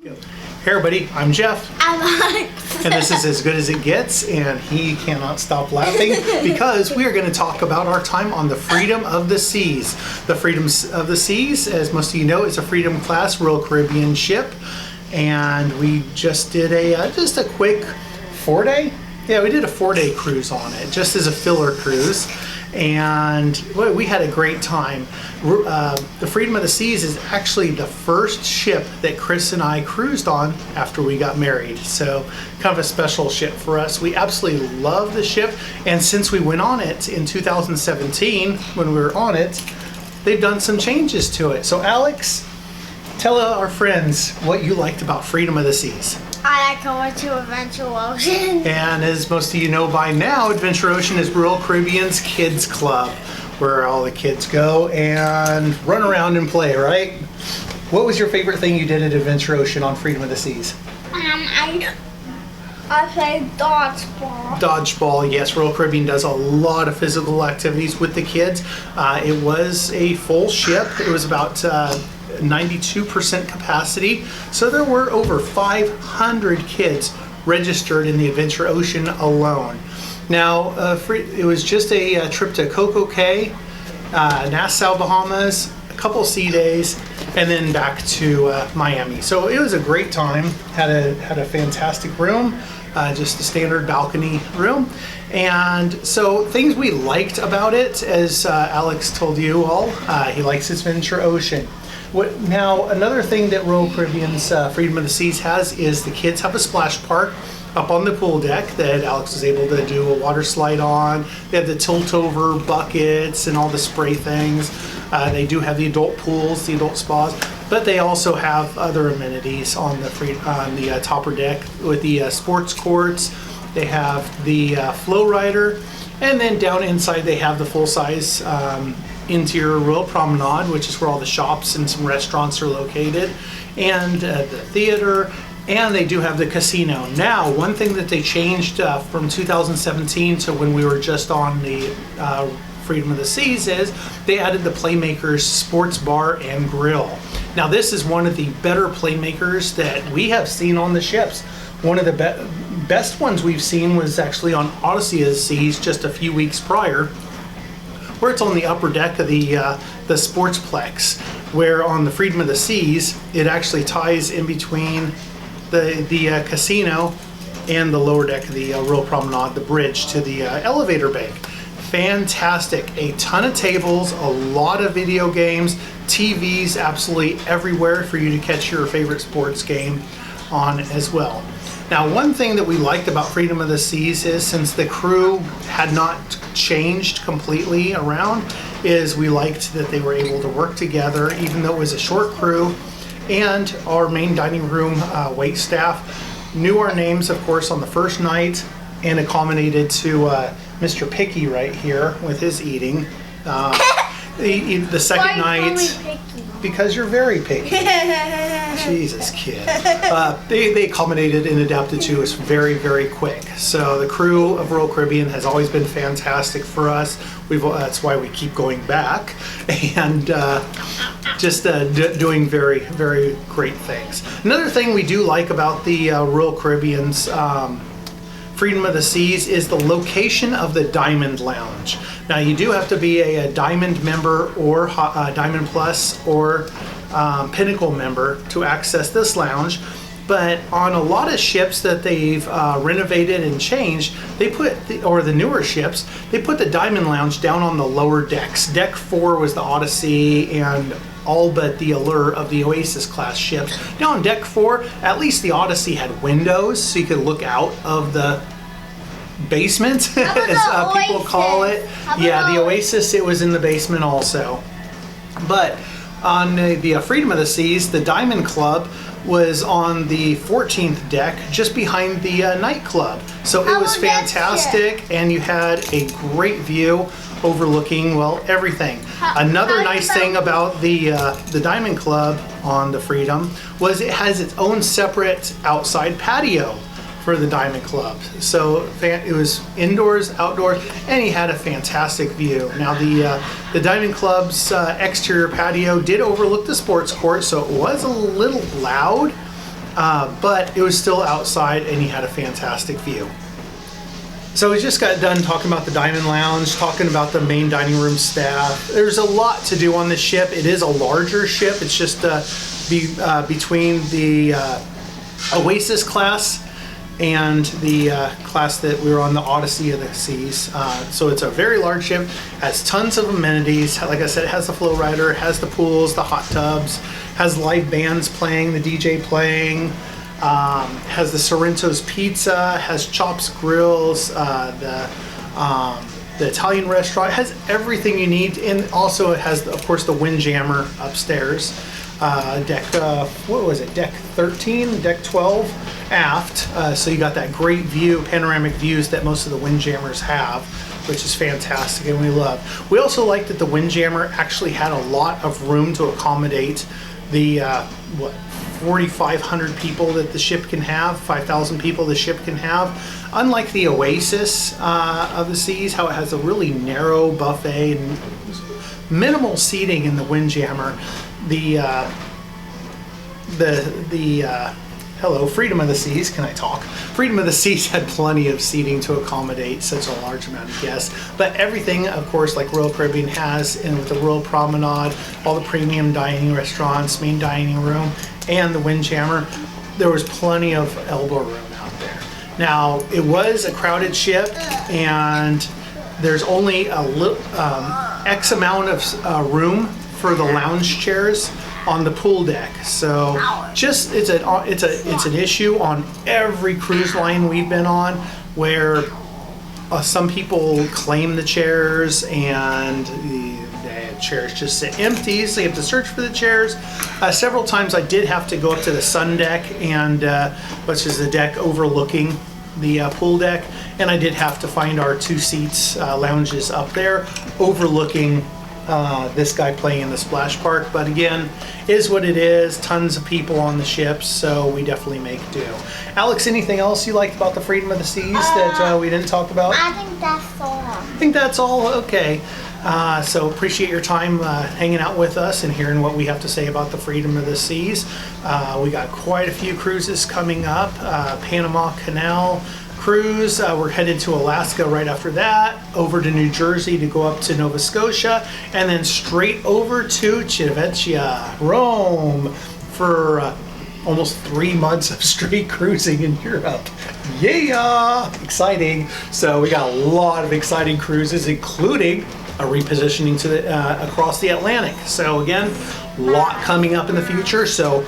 Hey everybody, I'm Jeff. I'm Alex. And this is As Good As It Gets, and he cannot stop laughing because we are going to talk about our time on the Freedom of the Seas. The Freedom of the Seas, as most of you know, is a Freedom class Royal Caribbean ship, and we just did just a quick 4-day. Yeah, we did a 4-day cruise on it, just as a filler cruise, and we had a great time. The Freedom of the Seas is actually the first ship that Chris and I cruised on after we got married, so kind of a special ship for us. We absolutely love the ship, and since we went on it in 2017, when we were on it, they've done some changes to it. So Alex, tell our friends what you liked about Freedom of the Seas. I like going to Adventure Ocean. And as most of you know by now, Adventure Ocean is Royal Caribbean's Kids Club, where all the kids go and run around and play, right? What was your favorite thing you did at Adventure Ocean on Freedom of the Seas? I played dodgeball. Dodgeball, yes. Royal Caribbean does a lot of physical activities with the kids. It was a full ship. It was about 92% capacity, so there were over 500 kids registered in the Adventure Ocean alone. Now, it was just a trip to Coco Cay, Nassau, Bahamas, a couple sea days, and then back to Miami. So it was a great time. Had a fantastic room, just a standard balcony room. And so things we liked about it, as Alex told you all, he likes Adventure Ocean. Now, another thing that Royal Caribbean's Freedom of the Seas has is the kids have a splash park up on the pool deck that Alex was able to do a water slide on. They have the tilt-over buckets and all the spray things. They do have the adult pools, the adult spas, but they also have other amenities on the topper deck with the sports courts. They have the flow rider, and then down inside they have the full-size interior Royal Promenade, which is where all the shops and some restaurants are located, and the theater, and they do have the casino. Now, one thing that they changed from 2017 to when we were just on the Freedom of the Seas is they added the Playmakers sports bar and grill. Now, this is one of the better Playmakers that we have seen on the ships. One of the best ones we've seen was actually on Odyssey of the Seas just a few weeks prior, where it's on the upper deck of the Sportsplex, where on the Freedom of the Seas, it actually ties in between the casino and the lower deck of the Royal Promenade, the bridge to the elevator bank. Fantastic. A ton of tables, a lot of video games, TVs absolutely everywhere for you to catch your favorite sports game on as well. Now, one thing that we liked about Freedom of the Seas is, since the crew had not changed completely around, is we liked that they were able to work together even though it was a short crew, and our main dining room wait staff knew our names, of course, on the first night, and accommodated to Mr. Picky right here with his eating. The second night, because you're very picky. Jesus, kid. They accommodated and adapted to us very, very quick. So the crew of Royal Caribbean has always been fantastic for us. That's why we keep going back and just doing very, very great things. Another thing we do like about the Royal Caribbean's Freedom of the Seas is the location of the Diamond Lounge. Now, you do have to be a Diamond member or Diamond Plus or Pinnacle member to access this lounge, but on a lot of ships that they've renovated and changed, they put the newer ships, they put the Diamond Lounge down on the lower decks. Deck 4 was the Odyssey and all but the Allure of the Oasis class ships. Down on deck 4, at least the Odyssey had windows so you could look out of the basement, as people call it. Yeah, the Oasis, it was in the basement also. But on the Freedom of the Seas, the Diamond Club was on the 14th deck, just behind the nightclub. So it was fantastic, and you had a great view overlooking, well, everything. Another nice thing about the Diamond Club on the Freedom was it has its own separate outside patio for the Diamond Club. So it was indoors, outdoors, and he had a fantastic view. Now the Diamond Club's exterior patio did overlook the sports court, so it was a little loud but it was still outside and you had a fantastic view. So we just got done talking about the Diamond Lounge, talking about the main dining room staff. There's a lot to do on this ship. It is a larger ship. It's just between the Oasis class and the class that we were on, the Odyssey of the Seas. So it's a very large ship, has tons of amenities. Like I said, it has the flow rider, has the pools, the hot tubs, has live bands playing, the DJ playing, has the Sorrento's Pizza, has Chops Grills, the Italian restaurant, has everything you need, and also it has, of course, the Windjammer upstairs. Deck, what was it, deck 13, deck 12 aft, so you got that great view, panoramic views that most of the Windjammers have, which is fantastic and we love. We also like that the Windjammer actually had a lot of room to accommodate the 4,500 people that the ship can have, 5,000 people the ship can have. Unlike the Oasis of the Seas, how it has a really narrow buffet and minimal seating in the Windjammer. Hello, Freedom of the Seas, can I talk? Freedom of the Seas had plenty of seating to accommodate such a large amount of guests, but everything, of course, like Royal Caribbean has, and with the Royal Promenade, all the premium dining restaurants, main dining room, and the Windjammer, there was plenty of elbow room out there. Now, it was a crowded ship, and there's only a X amount of room for the lounge chairs on the pool deck. So just it's an issue on every cruise line we've been on where some people claim the chairs and the chairs just sit empty, so you have to search for the chairs. Several times I did have to go up to the sun deck, and which is the deck overlooking the pool deck, and I did have to find our 2 seats lounges up there overlooking this guy playing in the splash park. But again, is what it is. Tons of people on the ship, so we definitely make do. Alex, anything else you liked about the Freedom of the Seas that we didn't talk about? I think that's all. I think that's all. Okay. So appreciate your time hanging out with us and hearing what we have to say about the Freedom of the Seas. We got quite a few cruises coming up. Panama Canal cruise. We're headed to Alaska right after that, over to New Jersey to go up to Nova Scotia, and then straight over to Civitavecchia, Rome, for almost 3 months of straight cruising in Europe. Yeah, exciting. So we got a lot of exciting cruises, including a repositioning to the across the Atlantic. So again, a lot coming up in the future. So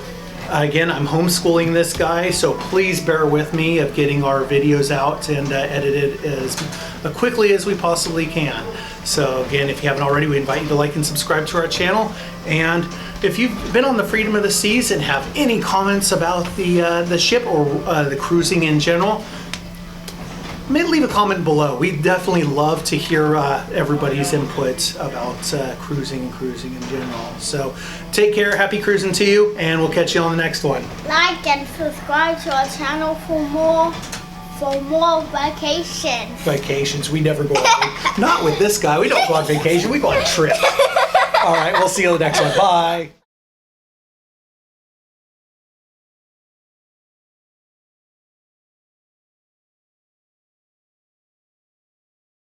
again, I'm homeschooling this guy, so please bear with me of getting our videos out and edited as quickly as we possibly can. So again, if you haven't already, we invite you to like and subscribe to our channel. And if you've been on the Freedom of the Seas and have any comments about the ship or the cruising in general, maybe leave a comment below. We definitely love to hear everybody's input about cruising in general. So take care, happy cruising to you, and we'll catch you on the next one. Like and subscribe to our channel for more vacations. Vacations, we never go on. Not with this guy, we don't go on vacation, we go on a trip. All right, we'll see you on the next one. Bye.